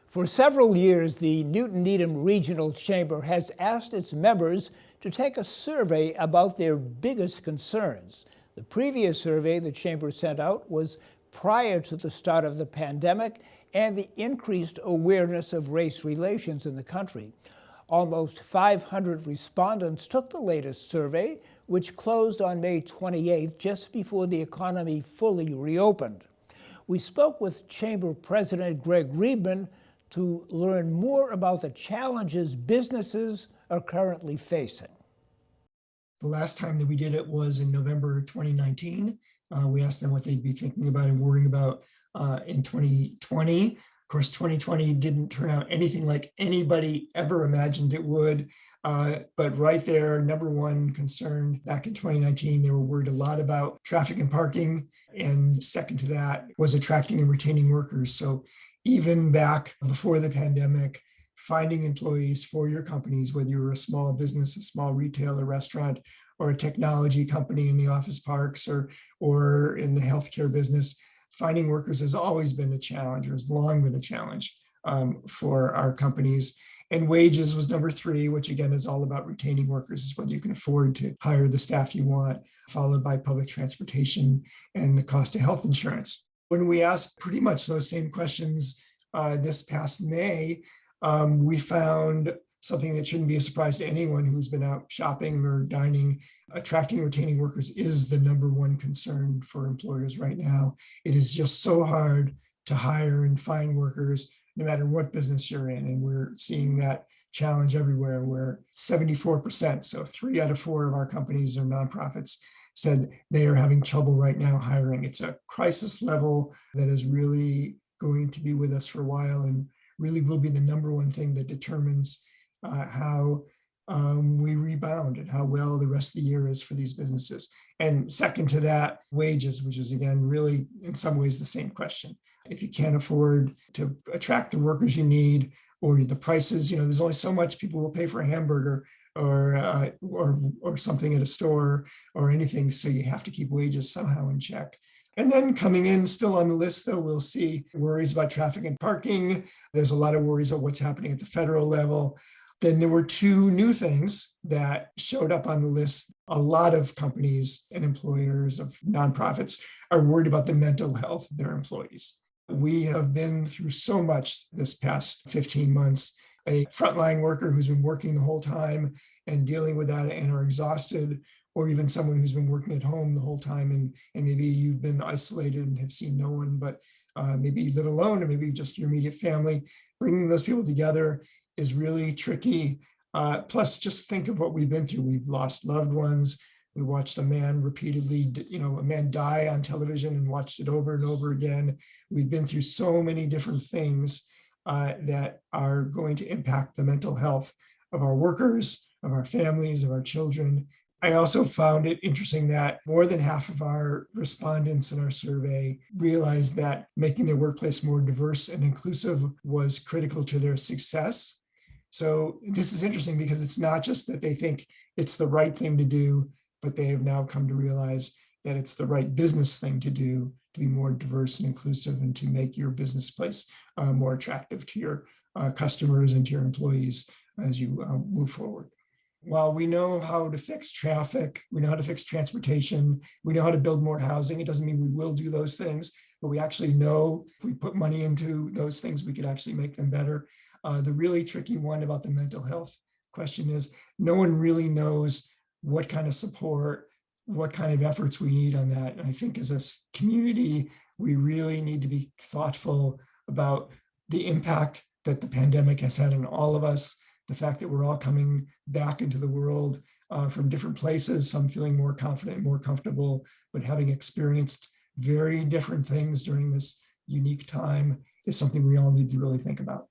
For several years, the Newton-Needham Regional Chamber has asked its members to take a survey about their biggest concerns. The previous survey the Chamber sent out was prior to the start of the pandemic and the increased awareness of race relations in the country. Almost 500 respondents took the latest survey, which closed on May 28th, just before the economy fully reopened. We spoke with Chamber President Greg Riebman to learn more about the challenges businesses are currently facing. The last time that we did it was in November 2019. We asked them what they'd be thinking about and worrying about in 2020. Of course, 2020 didn't turn out anything like anybody ever imagined it would. But right there, number one concern back in 2019, they were worried a lot about traffic and parking. And second to that was attracting and retaining workers. So even back before the pandemic, finding employees for your companies, whether you're a small business, a small retailer, restaurant, or a technology company in the office parks or in the healthcare business, finding workers has always been a challenge, or has long been a challenge for our companies. And wages was number three, which again is all about retaining workers, is whether you can afford to hire the staff you want, followed by public transportation and the cost of health insurance. When we asked pretty much those same questions this past May, we found something that shouldn't be a surprise to anyone who's been out shopping or dining. Attracting and retaining workers is the number one concern for employers right now. It is just so hard to hire and find workers, no matter what business you're in. And we're seeing that challenge everywhere, where 74%, so 3 out of 4 of our companies or nonprofits, said they are having trouble right now hiring. It's a crisis level that is really going to be with us for a while, and really will be the number one thing that determines how we rebound and how well the rest of the year is for these businesses. And second to that, wages, which is again really in some ways the same question. If you can't afford to attract the workers you need, or the prices, there's only so much people will pay for a hamburger or something at a store or anything. So you have to keep wages somehow in check. And then coming in still on the list, though, we'll see worries about traffic and parking. There's a lot of worries about what's happening at the federal level. Then there were 2 new things that showed up on the list. A lot of companies and employers of nonprofits are worried about the mental health of their employees. We have been through so much this past 15 months. A frontline worker who's been working the whole time and dealing with that and are exhausted, or even someone who's been working at home the whole time and maybe you've been isolated and have seen no one, but maybe you live alone, or maybe just your immediate family. Bringing those people together is really tricky. Plus, just think of what we've been through. We've lost loved ones. We watched a man repeatedly, a man die on television and watched it over and over again. We've been through so many different things that are going to impact the mental health of our workers, of our families, of our children. I also found it interesting that more than half of our respondents in our survey realized that making their workplace more diverse and inclusive was critical to their success. So this is interesting because it's not just that they think it's the right thing to do, but they have now come to realize that it's the right business thing to do, to be more diverse and inclusive, and to make your business place more attractive to your customers and to your employees as you move forward. While we know how to fix traffic, we know how to fix transportation, we know how to build more housing, it doesn't mean we will do those things, but we actually know if we put money into those things, we could actually make them better. The really tricky one about the mental health question is no one really knows what kind of support, what kind of efforts we need on that. And I think as a community, we really need to be thoughtful about the impact that the pandemic has had on all of us. The fact that we're all coming back into the world from different places, some feeling more confident, more comfortable, but having experienced very different things during this unique time is something we all need to really think about.